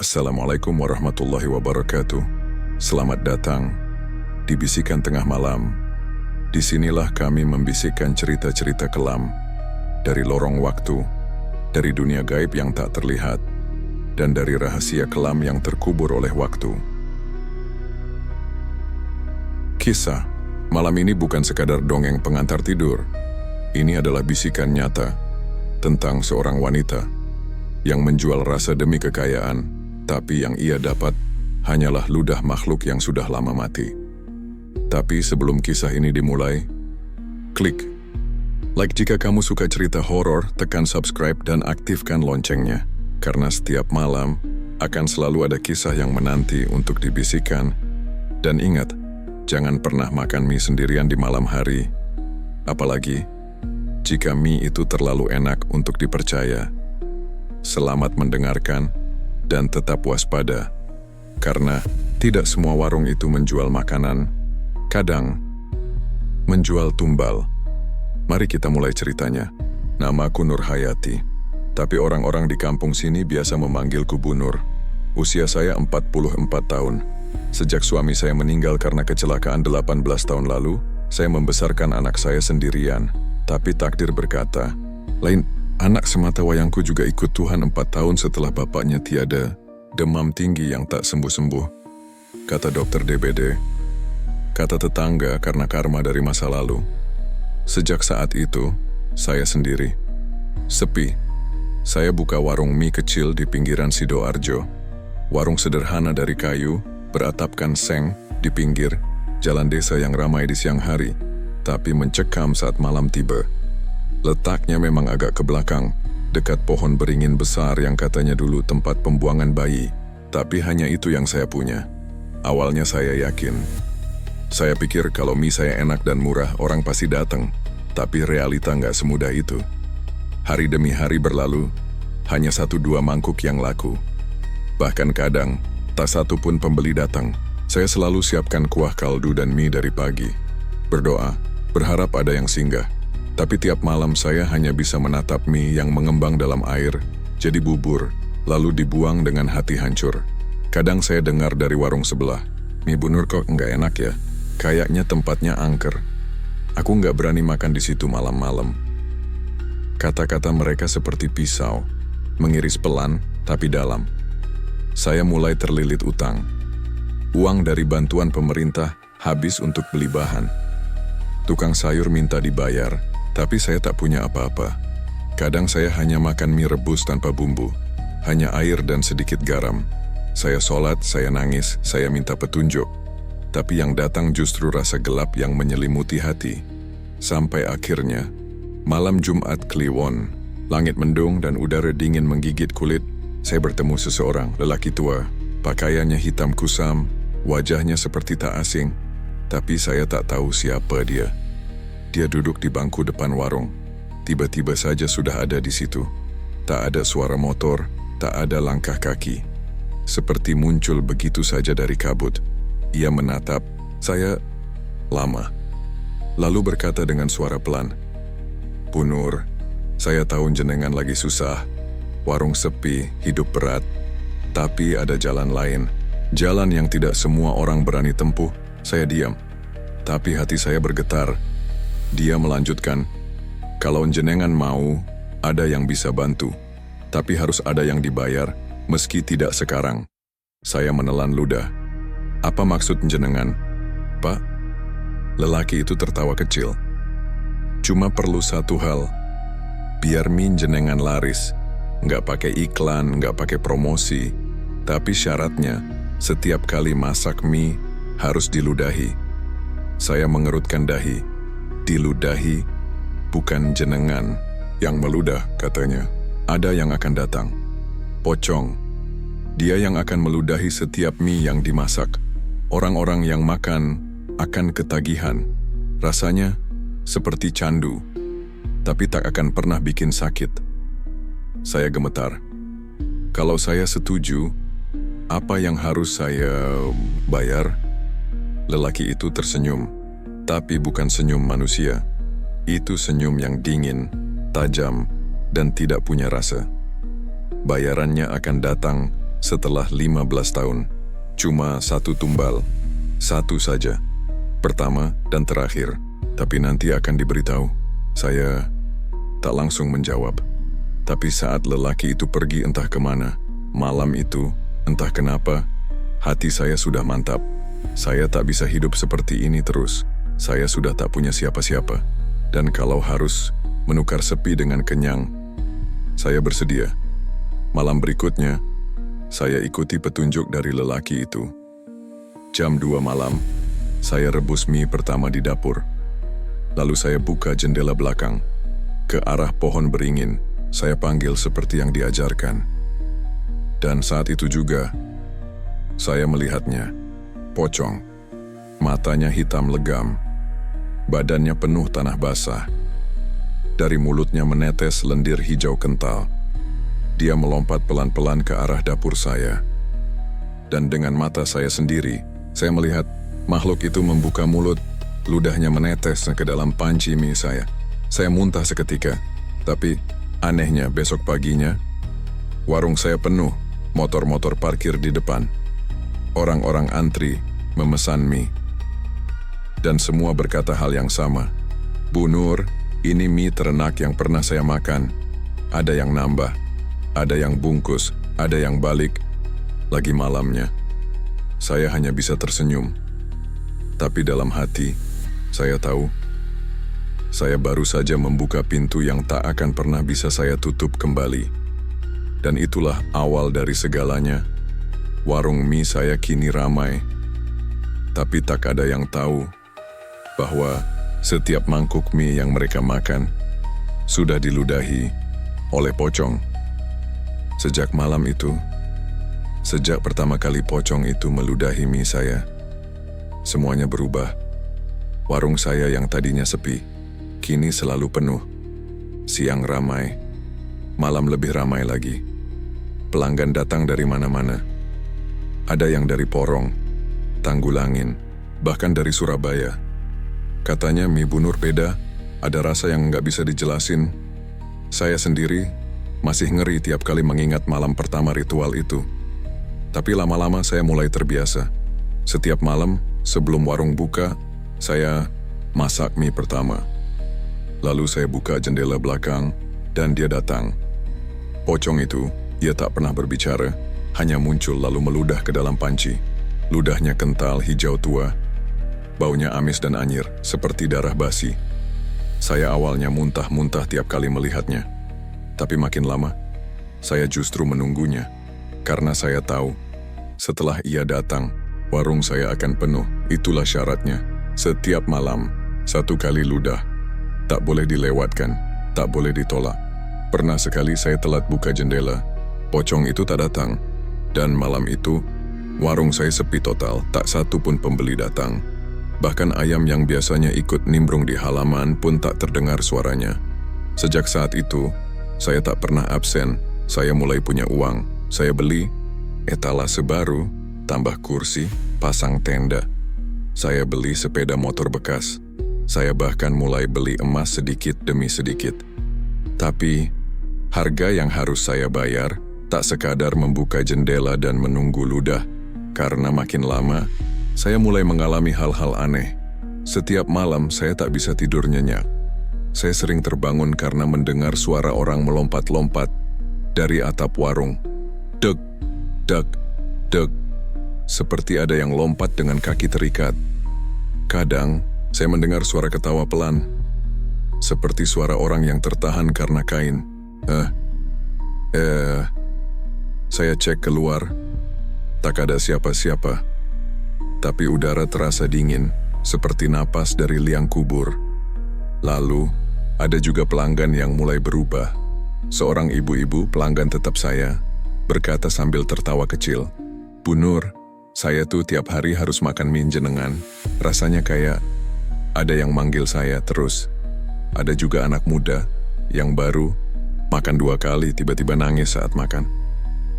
Assalamualaikum warahmatullahi wabarakatuh. Selamat datang di Bisikan Tengah Malam. Disinilah kami membisikkan cerita-cerita kelam dari lorong waktu, dari dunia gaib yang tak terlihat, dan dari rahasia kelam yang terkubur oleh waktu. Kisah malam ini bukan sekadar dongeng pengantar tidur. Ini adalah bisikan nyata tentang seorang wanita yang menjual rasa demi kekayaan, tapi yang ia dapat hanyalah ludah makhluk yang sudah lama mati. Tapi sebelum kisah ini dimulai, klik like jika kamu suka cerita horor, tekan subscribe dan aktifkan loncengnya. Karena setiap malam akan selalu ada kisah yang menanti untuk dibisikkan. Dan ingat, jangan pernah makan mie sendirian di malam hari. Apalagi jika mie itu terlalu enak untuk dipercaya. Selamat mendengarkan dan tetap waspada. Karena tidak semua warung itu menjual makanan, kadang menjual tumbal. Mari kita mulai ceritanya. Namaku Nur Hayati, tapi orang-orang di kampung sini biasa memanggilku Bu Nur. Usia saya 44 tahun. Sejak suami saya meninggal karena kecelakaan 18 tahun lalu, saya membesarkan anak saya sendirian. Tapi takdir berkata, lain anak semata wayangku juga ikut Tuhan 4 tahun setelah bapaknya tiada. Demam tinggi yang tak sembuh-sembuh, kata dokter DBD. Kata tetangga karena karma dari masa lalu. Sejak saat itu, saya sendiri. Sepi. Saya buka warung mie kecil di pinggiran Sidoarjo. Warung sederhana dari kayu, beratapkan seng di pinggir jalan desa yang ramai di siang hari, tapi mencekam saat malam tiba. Letaknya memang agak ke belakang, dekat pohon beringin besar yang katanya dulu tempat pembuangan bayi, tapi hanya itu yang saya punya. Awalnya saya yakin. Saya pikir kalau mie saya enak dan murah, orang pasti datang, tapi realita nggak semudah itu. Hari demi hari berlalu, hanya 1-2 mangkuk yang laku. Bahkan kadang, tak satu pun pembeli datang. Saya selalu siapkan kuah kaldu dan mie dari pagi. Berdoa, berharap ada yang singgah. Tapi tiap malam saya hanya bisa menatap mie yang mengembang dalam air, jadi bubur, lalu dibuang dengan hati hancur. Kadang saya dengar dari warung sebelah, mie Bu Nur kok nggak enak ya? Kayaknya tempatnya angker. Aku nggak berani makan di situ malam-malam. Kata-kata mereka seperti pisau, mengiris pelan tapi dalam. Saya mulai terlilit utang. Uang dari bantuan pemerintah habis untuk beli bahan. Tukang sayur minta dibayar, tapi saya tak punya apa-apa. Kadang saya hanya makan mie rebus tanpa bumbu, hanya air dan sedikit garam. Saya sholat, saya nangis, saya minta petunjuk. Tapi yang datang justru rasa gelap yang menyelimuti hati. Sampai akhirnya, malam Jumat Kliwon, langit mendung dan udara dingin menggigit kulit, saya bertemu seseorang, lelaki tua, pakaiannya hitam kusam, wajahnya seperti tak asing, tapi saya tak tahu siapa dia. Dia duduk di bangku depan warung. Tiba-tiba saja sudah ada di situ. Tak ada suara motor, tak ada langkah kaki. Seperti muncul begitu saja dari kabut. Ia menatap saya lama. Lalu berkata dengan suara pelan, Bu Nur, saya tahu jenengan lagi susah. Warung sepi, hidup berat. Tapi ada jalan lain. Jalan yang tidak semua orang berani tempuh. Saya diam. Tapi hati saya bergetar. Dia melanjutkan, kalau jenengan mau, ada yang bisa bantu. Tapi harus ada yang dibayar, meski tidak sekarang. Saya menelan ludah. Apa maksud jenengan, Pak? Lelaki itu tertawa kecil. Cuma perlu satu hal. Biar mie jenengan laris. Nggak pakai iklan, nggak pakai promosi. Tapi syaratnya, setiap kali masak mie, harus diludahi. Saya mengerutkan dahi. Diludahi, bukan jenengan yang meludah, katanya. Ada yang akan datang. Pocong. Dia yang akan meludahi setiap mie yang dimasak. Orang-orang yang makan akan ketagihan. Rasanya seperti candu, tapi tak akan pernah bikin sakit. Saya gemetar. Kalau saya setuju, apa yang harus saya bayar? Lelaki itu tersenyum. Tapi bukan senyum manusia. Itu senyum yang dingin, tajam, dan tidak punya rasa. Bayarannya akan datang setelah 15 tahun. Cuma satu tumbal, satu saja. Pertama dan terakhir, tapi nanti akan diberitahu. Saya tak langsung menjawab. Tapi saat lelaki itu pergi entah kemana, malam itu, entah kenapa, hati saya sudah mantap. Saya tak bisa hidup seperti ini terus. Saya sudah tak punya siapa-siapa. Dan kalau harus menukar sepi dengan kenyang, saya bersedia. Malam berikutnya, saya ikuti petunjuk dari lelaki itu. Jam 2 malam, saya rebus mie pertama di dapur. Lalu saya buka jendela belakang. Ke arah pohon beringin, saya panggil seperti yang diajarkan. Dan saat itu juga, saya melihatnya. Pocong. Matanya hitam legam. Badannya penuh tanah basah. Dari mulutnya menetes lendir hijau kental. Dia melompat pelan-pelan ke arah dapur saya. Dan dengan mata saya sendiri, saya melihat makhluk itu membuka mulut. Ludahnya menetes ke dalam panci mie saya. Saya muntah seketika. Tapi anehnya besok paginya, warung saya penuh. Motor-motor parkir di depan. Orang-orang antri memesan mie. Dan semua berkata hal yang sama. Bu Nur, ini mie ternak yang pernah saya makan. Ada yang nambah, ada yang bungkus, ada yang balik. Lagi malamnya, saya hanya bisa tersenyum. Tapi dalam hati, saya tahu, saya baru saja membuka pintu yang tak akan pernah bisa saya tutup kembali. Dan itulah awal dari segalanya. Warung mie saya kini ramai. Tapi tak ada yang tahu bahwa setiap mangkuk mie yang mereka makan sudah diludahi oleh pocong. Sejak malam itu, sejak pertama kali pocong itu meludahi mie saya, semuanya berubah. Warung saya yang tadinya sepi, kini selalu penuh. Siang ramai, malam lebih ramai lagi. Pelanggan datang dari mana-mana. Ada yang dari Porong, Tanggulangin, bahkan dari Surabaya. Katanya mie Bu Nur beda, ada rasa yang nggak bisa dijelasin. Saya sendiri masih ngeri tiap kali mengingat malam pertama ritual itu. Tapi lama-lama saya mulai terbiasa. Setiap malam sebelum warung buka, saya masak mie pertama. Lalu saya buka jendela belakang dan dia datang. Pocong itu, ia tak pernah berbicara, hanya muncul lalu meludah ke dalam panci. Ludahnya kental hijau tua, baunya amis dan anyir, seperti darah basi. Saya awalnya muntah-muntah tiap kali melihatnya. Tapi makin lama, saya justru menunggunya. Karena saya tahu, setelah ia datang, warung saya akan penuh. Itulah syaratnya. Setiap malam, satu kali ludah. Tak boleh dilewatkan, tak boleh ditolak. Pernah sekali saya telat buka jendela. Pocong itu tak datang. Dan malam itu, warung saya sepi total, tak satu pun pembeli datang. Bahkan ayam yang biasanya ikut nimbrung di halaman pun tak terdengar suaranya. Sejak saat itu, saya tak pernah absen. Saya mulai punya uang. Saya beli etalase baru, tambah kursi, pasang tenda. Saya beli sepeda motor bekas. Saya bahkan mulai beli emas sedikit demi sedikit. Tapi, harga yang harus saya bayar tak sekadar membuka jendela dan menunggu ludah. Karena makin lama, saya mulai mengalami hal-hal aneh. Setiap malam saya tak bisa tidur nyenyak. Saya sering terbangun karena mendengar suara orang melompat-lompat dari atap warung. Deg, deg, deg. Seperti ada yang lompat dengan kaki terikat. Kadang, saya mendengar suara ketawa pelan. Seperti suara orang yang tertahan karena kain. Saya cek keluar, tak ada siapa-siapa. Tapi udara terasa dingin, seperti napas dari liang kubur. Lalu, ada juga pelanggan yang mulai berubah. Seorang ibu-ibu pelanggan tetap saya, berkata sambil tertawa kecil, "Bu Nur, saya tuh tiap hari harus makan mie jenengan. Rasanya kayak ada yang manggil saya terus." Ada juga anak muda yang baru makan 2 kali tiba-tiba nangis saat makan.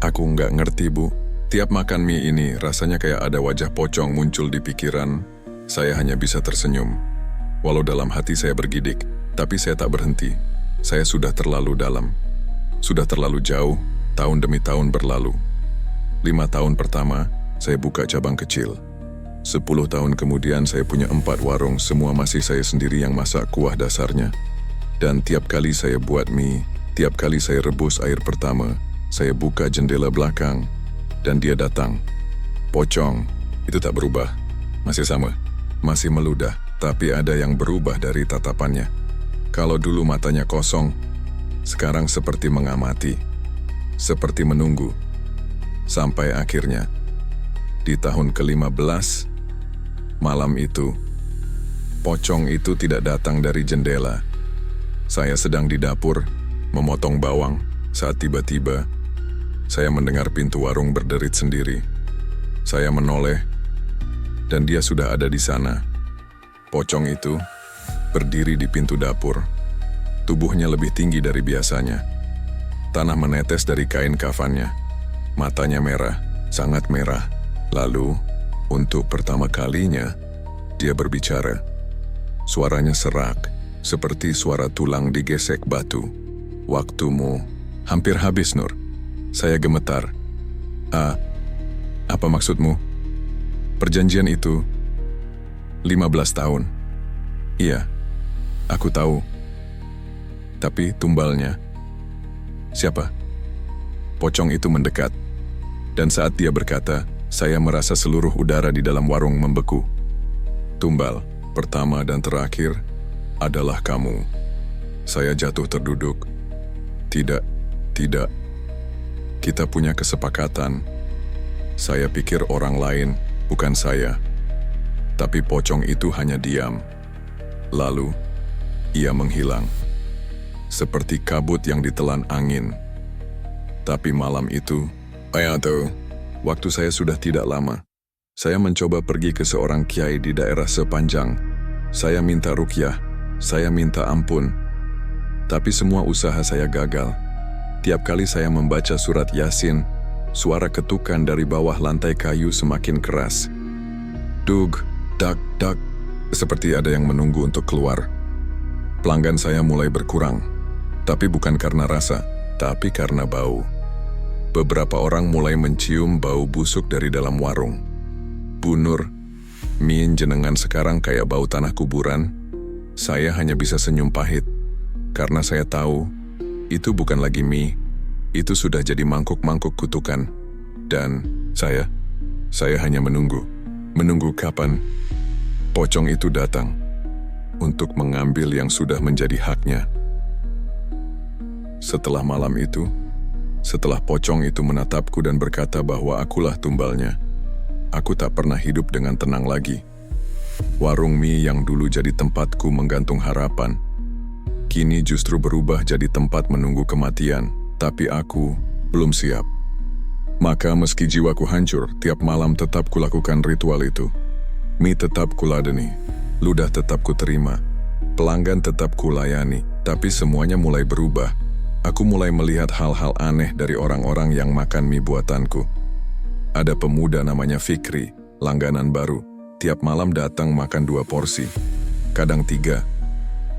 Aku nggak ngerti, Bu. Tiap makan mie ini rasanya kayak ada wajah pocong muncul di pikiran. Saya hanya bisa tersenyum. Walau dalam hati saya bergidik, tapi saya tak berhenti. Saya sudah terlalu dalam. Sudah terlalu jauh, tahun demi tahun berlalu. 5 tahun pertama, saya buka cabang kecil. 10 tahun kemudian saya punya 4 warung, semua masih saya sendiri yang masak kuah dasarnya. Dan tiap kali saya buat mie, tiap kali saya rebus air pertama, saya buka jendela belakang, dan dia datang. Pocong, itu tak berubah. Masih sama, masih meludah, tapi ada yang berubah dari tatapannya. Kalau dulu matanya kosong, sekarang seperti mengamati, seperti menunggu. Sampai akhirnya, di tahun ke-15, malam itu, pocong itu tidak datang dari jendela. Saya sedang di dapur, memotong bawang, saat tiba-tiba, saya mendengar pintu warung berderit sendiri. Saya menoleh, dan dia sudah ada di sana. Pocong itu berdiri di pintu dapur. Tubuhnya lebih tinggi dari biasanya. Tanah menetes dari kain kafannya. Matanya merah, sangat merah. Lalu, untuk pertama kalinya, dia berbicara. Suaranya serak, seperti suara tulang digesek batu. Waktumu hampir habis, Nur. Saya gemetar. Apa maksudmu? Perjanjian itu 15 tahun. Iya, aku tahu. Tapi tumbalnya. Siapa? Pocong itu mendekat. Dan saat dia berkata, saya merasa seluruh udara di dalam warung membeku. Tumbal, pertama dan terakhir, adalah kamu. Saya jatuh terduduk. Tidak. Kita punya kesepakatan. Saya pikir orang lain, bukan saya. Tapi pocong itu hanya diam. Lalu, ia menghilang. Seperti kabut yang ditelan angin. Tapi malam itu, waktu saya sudah tidak lama. Saya mencoba pergi ke seorang kiai di daerah sepanjang. Saya minta ruqyah, saya minta ampun. Tapi semua usaha saya gagal. Tiap kali saya membaca surat Yasin, suara ketukan dari bawah lantai kayu semakin keras. Dug, dak, seperti ada yang menunggu untuk keluar. Pelanggan saya mulai berkurang, tapi bukan karena rasa, tapi karena bau. Beberapa orang mulai mencium bau busuk dari dalam warung. Bu Nur, mie jenengan sekarang kayak bau tanah kuburan. Saya hanya bisa senyum pahit, karena saya tahu itu bukan lagi mie, itu sudah jadi mangkuk-mangkuk kutukan. Dan saya hanya menunggu. Menunggu kapan pocong itu datang untuk mengambil yang sudah menjadi haknya. Setelah malam itu, setelah pocong itu menatapku dan berkata bahwa akulah tumbalnya, aku tak pernah hidup dengan tenang lagi. Warung mie yang dulu jadi tempatku menggantung harapan, kini justru berubah jadi tempat menunggu kematian, tapi aku belum siap. Maka meski jiwaku hancur, tiap malam tetap kulakukan ritual itu. Mie tetap kuladeni, ludah tetap kuterima, pelanggan tetap kulayani, tapi semuanya mulai berubah. Aku mulai melihat hal-hal aneh dari orang-orang yang makan mie buatanku. Ada pemuda namanya Fikri, langganan baru. Tiap malam datang makan 2 porsi, kadang 3.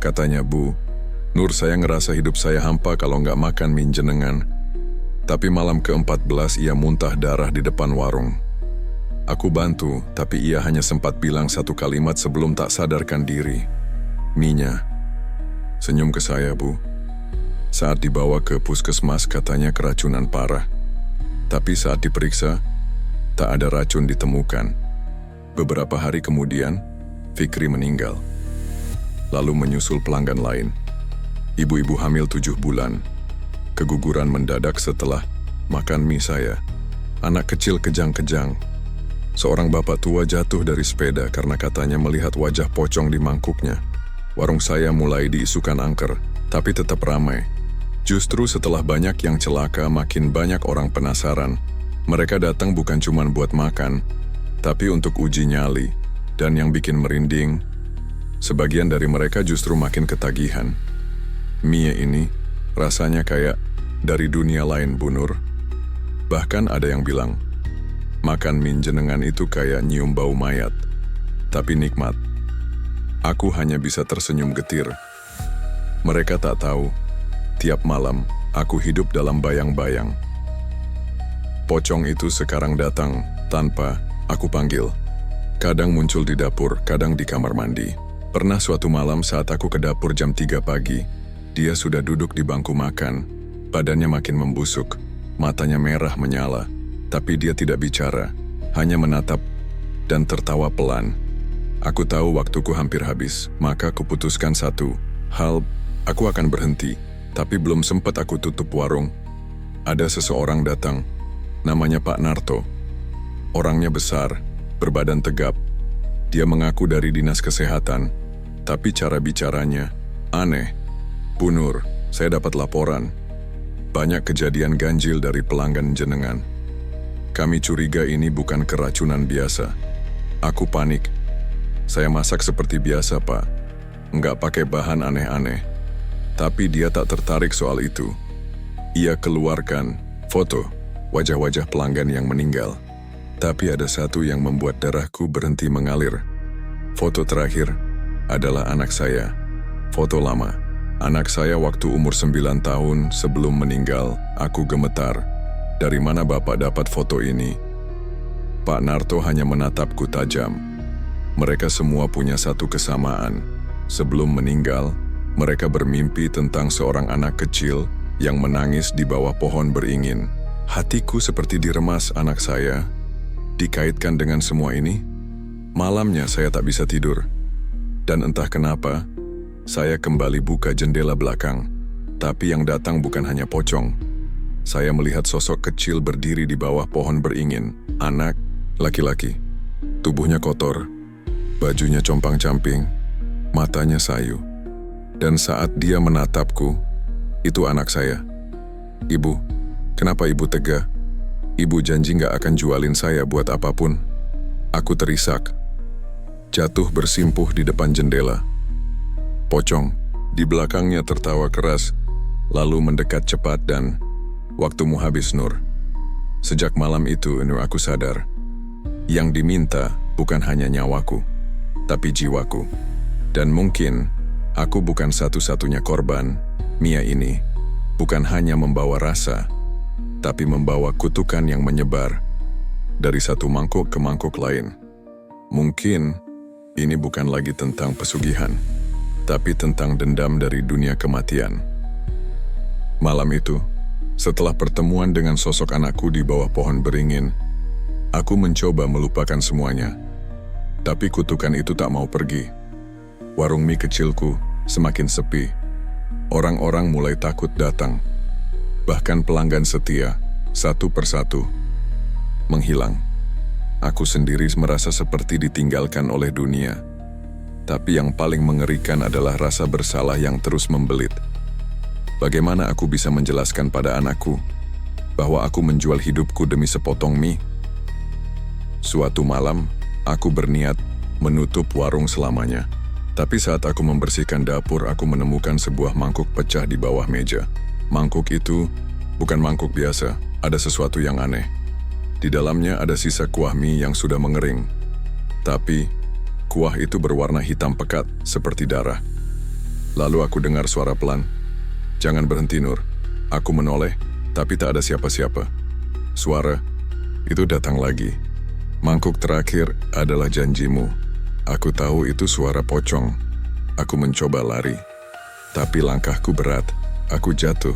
Katanya, Bu, Nur, saya ngerasa hidup saya hampa kalau nggak makan mie jenengan. Tapi malam ke-14 ia muntah darah di depan warung. Aku bantu, tapi ia hanya sempat bilang 1 kalimat sebelum tak sadarkan diri. Mie-nya. Senyum ke saya, Bu. Saat dibawa ke puskesmas katanya keracunan parah. Tapi saat diperiksa, tak ada racun ditemukan. Beberapa hari kemudian, Fikri meninggal. Lalu menyusul pelanggan lain. Ibu-ibu hamil 7 bulan. Keguguran mendadak setelah makan mie saya. Anak kecil kejang-kejang. Seorang bapak tua jatuh dari sepeda karena katanya melihat wajah pocong di mangkuknya. Warung saya mulai diisukan angker, tapi tetap ramai. Justru setelah banyak yang celaka, makin banyak orang penasaran. Mereka datang bukan cuma buat makan, tapi untuk uji nyali. Dan yang bikin merinding, sebagian dari mereka justru makin ketagihan. Mie ini rasanya kayak dari dunia lain, Bu Nur. Bahkan ada yang bilang, makan mie jenengan itu kayak nyium bau mayat, tapi nikmat. Aku hanya bisa tersenyum getir. Mereka tak tahu, tiap malam aku hidup dalam bayang-bayang. Pocong itu sekarang datang tanpa aku panggil. Kadang muncul di dapur, kadang di kamar mandi. Pernah suatu malam saat aku ke dapur jam 3 pagi, dia sudah duduk di bangku makan. Badannya makin membusuk, matanya merah menyala. Tapi dia tidak bicara, hanya menatap dan tertawa pelan. Aku tahu waktuku hampir habis, maka kuputuskan satu hal, aku akan berhenti. Tapi belum sempat aku tutup warung, ada seseorang datang. Namanya Pak Narto. Orangnya besar, berbadan tegap. Dia mengaku dari dinas kesehatan, tapi cara bicaranya aneh. Bu Nur, saya dapat laporan. Banyak kejadian ganjil dari pelanggan jenengan. Kami curiga ini bukan keracunan biasa. Aku panik. Saya masak seperti biasa, Pak. Nggak pakai bahan aneh-aneh. Tapi dia tak tertarik soal itu. Ia keluarkan foto wajah-wajah pelanggan yang meninggal. Tapi ada satu yang membuat darahku berhenti mengalir. Foto terakhir adalah anak saya. Foto lama. Anak saya waktu umur 9 tahun sebelum meninggal. Aku gemetar. Dari mana Bapak dapat foto ini? Pak Narto hanya menatapku tajam. Mereka semua punya satu kesamaan. Sebelum meninggal, mereka bermimpi tentang seorang anak kecil yang menangis di bawah pohon beringin. Hatiku seperti diremas. Anak saya dikaitkan dengan semua ini. Malamnya saya tak bisa tidur. Dan entah kenapa, saya kembali buka jendela belakang. Tapi yang datang bukan hanya pocong. Saya melihat sosok kecil berdiri di bawah pohon beringin. Anak laki-laki. Tubuhnya kotor, bajunya compang-camping, matanya sayu. Dan saat dia menatapku, itu anak saya. Ibu, kenapa ibu tega? Ibu janji gak akan jualin saya buat apapun. Aku terisak. Jatuh bersimpuh di depan jendela. Pocong di belakangnya tertawa keras, lalu mendekat cepat dan, waktumu habis, Nur. Sejak malam itu, Nur, aku sadar. Yang diminta bukan hanya nyawaku, tapi jiwaku. Dan mungkin aku bukan satu-satunya korban. Mia ini bukan hanya membawa rasa, tapi membawa kutukan yang menyebar dari satu mangkuk ke mangkuk lain. Mungkin ini bukan lagi tentang pesugihan, tapi tentang dendam dari dunia kematian. Malam itu, setelah pertemuan dengan sosok anakku di bawah pohon beringin, aku mencoba melupakan semuanya. Tapi kutukan itu tak mau pergi. Warung mie kecilku semakin sepi. Orang-orang mulai takut datang. Bahkan pelanggan setia, satu persatu, menghilang. Aku sendiri merasa seperti ditinggalkan oleh dunia. Tapi yang paling mengerikan adalah rasa bersalah yang terus membelit. Bagaimana aku bisa menjelaskan pada anakku bahwa aku menjual hidupku demi sepotong mie? Suatu malam, aku berniat menutup warung selamanya. Tapi saat aku membersihkan dapur, aku menemukan sebuah mangkuk pecah di bawah meja. Mangkuk itu bukan mangkuk biasa, ada sesuatu yang aneh. Di dalamnya ada sisa kuah mie yang sudah mengering. Tapi kuah itu berwarna hitam pekat, seperti darah. Lalu aku dengar suara pelan, "Jangan berhenti, Nur." Aku menoleh, tapi tak ada siapa-siapa. Suara itu datang lagi. "Mangkuk terakhir adalah janjimu." Aku tahu itu suara pocong. Aku mencoba lari, tapi langkahku berat. Aku jatuh,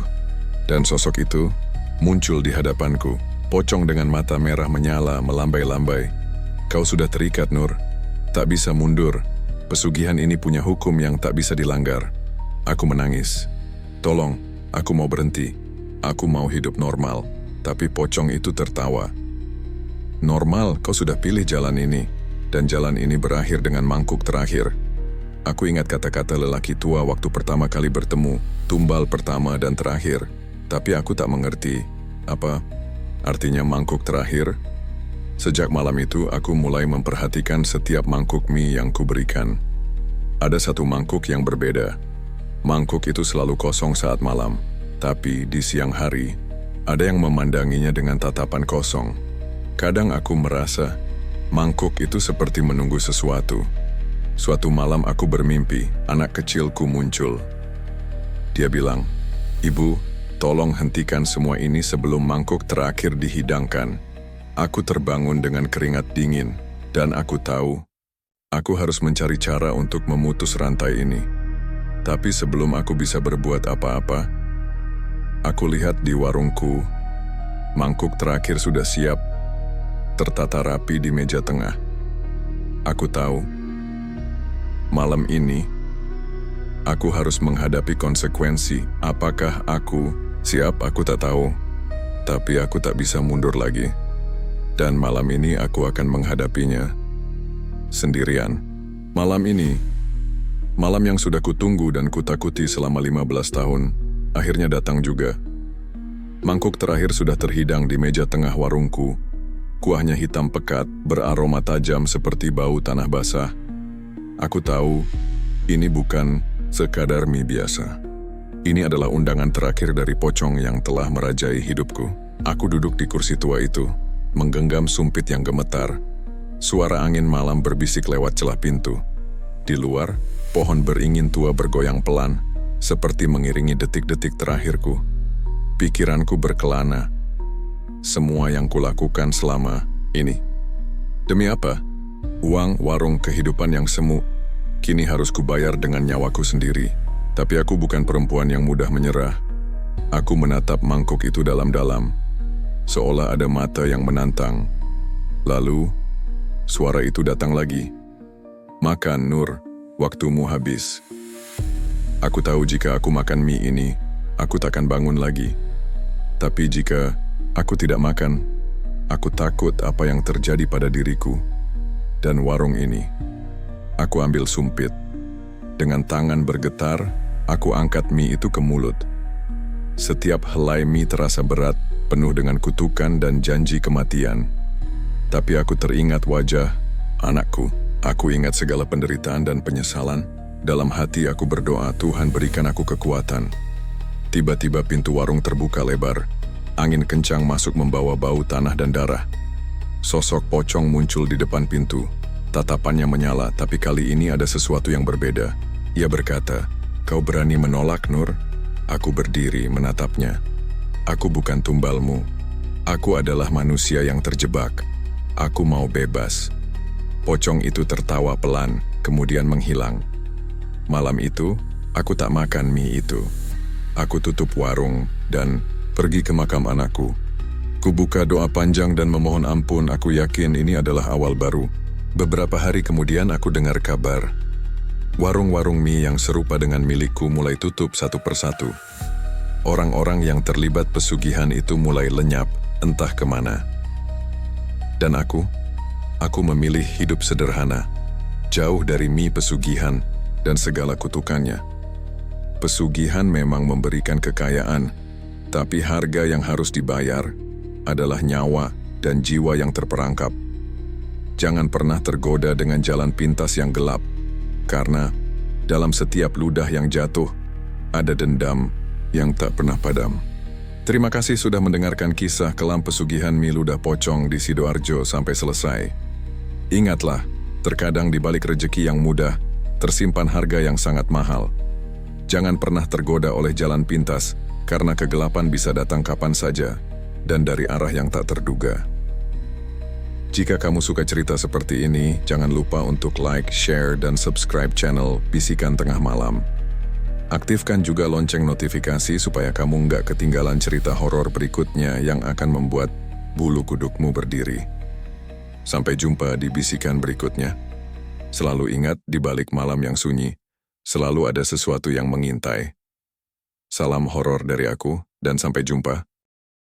dan sosok itu muncul di hadapanku. Pocong dengan mata merah menyala, melambai-lambai. "Kau sudah terikat, Nur. Tak bisa mundur. Pesugihan ini punya hukum yang tak bisa dilanggar." Aku menangis. "Tolong, aku mau berhenti. Aku mau hidup normal." Tapi pocong itu tertawa. "Normal, kau sudah pilih jalan ini. Dan jalan ini berakhir dengan mangkuk terakhir." Aku ingat kata-kata lelaki tua waktu pertama kali bertemu, tumbal pertama dan terakhir. Tapi aku tak mengerti, apa artinya mangkuk terakhir? Sejak malam itu, aku mulai memperhatikan setiap mangkuk mie yang kuberikan. Ada satu mangkuk yang berbeda. Mangkuk itu selalu kosong saat malam. Tapi di siang hari, ada yang memandanginya dengan tatapan kosong. Kadang aku merasa mangkuk itu seperti menunggu sesuatu. Suatu malam aku bermimpi, anak kecilku muncul. Dia bilang, "Ibu, Tolong hentikan semua ini sebelum mangkuk terakhir dihidangkan. Aku terbangun dengan keringat dingin, dan aku tahu, aku harus mencari cara untuk memutus rantai ini. Tapi sebelum aku bisa berbuat apa-apa, aku lihat di warungku, mangkuk terakhir sudah siap, tertata rapi di meja tengah. Aku tahu, malam ini, aku harus menghadapi konsekuensi. Apakah aku siap? Aku tak tahu. Tapi aku tak bisa mundur lagi. Dan malam ini aku akan menghadapinya sendirian. Malam ini, malam yang sudah kutunggu dan kutakuti selama 15 tahun, akhirnya datang juga. Mangkuk terakhir sudah terhidang di meja tengah warungku. Kuahnya hitam pekat, beraroma tajam seperti bau tanah basah. Aku tahu, ini bukan sekadar mie biasa. Ini adalah undangan terakhir dari pocong yang telah merajai hidupku. Aku duduk di kursi tua itu, menggenggam sumpit yang gemetar. Suara angin malam berbisik lewat celah pintu. Di luar, pohon beringin tua bergoyang pelan, seperti mengiringi detik-detik terakhirku. Pikiranku berkelana. Semua yang kulakukan selama ini. Demi apa? Uang, warung, kehidupan yang semu, kini harus kubayar dengan nyawaku sendiri. Tapi aku bukan perempuan yang mudah menyerah. Aku menatap mangkuk itu dalam-dalam, seolah ada mata yang menantang. Lalu, suara itu datang lagi. Makan, Nur, waktumu habis. Aku tahu jika aku makan mie ini, aku takkan bangun lagi. Tapi jika aku tidak makan, aku takut apa yang terjadi pada diriku. Dan warung ini, aku ambil sumpit. Dengan tangan bergetar, aku angkat mie itu ke mulut. Setiap helai mie terasa berat, penuh dengan kutukan dan janji kematian. Tapi aku teringat wajah anakku. Aku ingat segala penderitaan dan penyesalan. Dalam hati aku berdoa, Tuhan berikan aku kekuatan. Tiba-tiba pintu warung terbuka lebar. Angin kencang masuk membawa bau tanah dan darah. Sosok pocong muncul di depan pintu. Tatapannya menyala, tapi kali ini ada sesuatu yang berbeda. Ia berkata, "Kau berani menolak, Nur?" Aku berdiri menatapnya. "Aku bukan tumbalmu. Aku adalah manusia yang terjebak. Aku mau bebas." Pocong itu tertawa pelan, kemudian menghilang. Malam itu, aku tak makan mie itu. Aku tutup warung dan pergi ke makam anakku. Kubuka doa panjang dan memohon ampun. Aku yakin ini adalah awal baru. Beberapa hari kemudian aku dengar kabar. Warung-warung mie yang serupa dengan milikku mulai tutup satu persatu. Orang-orang yang terlibat pesugihan itu mulai lenyap, entah kemana. Dan aku memilih hidup sederhana, jauh dari mie pesugihan dan segala kutukannya. Pesugihan memang memberikan kekayaan, tapi harga yang harus dibayar adalah nyawa dan jiwa yang terperangkap. Jangan pernah tergoda dengan jalan pintas yang gelap, karena dalam setiap ludah yang jatuh, ada dendam yang tak pernah padam. Terima kasih sudah mendengarkan kisah kelam pesugihan mie ludah pocong di Sidoarjo sampai selesai. Ingatlah, terkadang di balik rejeki yang mudah, tersimpan harga yang sangat mahal. Jangan pernah tergoda oleh jalan pintas, karena kegelapan bisa datang kapan saja, dan dari arah yang tak terduga. Jika kamu suka cerita seperti ini, jangan lupa untuk like, share, dan subscribe channel Bisikan Tengah Malam. Aktifkan juga lonceng notifikasi supaya kamu nggak ketinggalan cerita horor berikutnya yang akan membuat bulu kudukmu berdiri. Sampai jumpa di bisikan berikutnya. Selalu ingat, di balik malam yang sunyi, selalu ada sesuatu yang mengintai. Salam horor dari aku, dan sampai jumpa.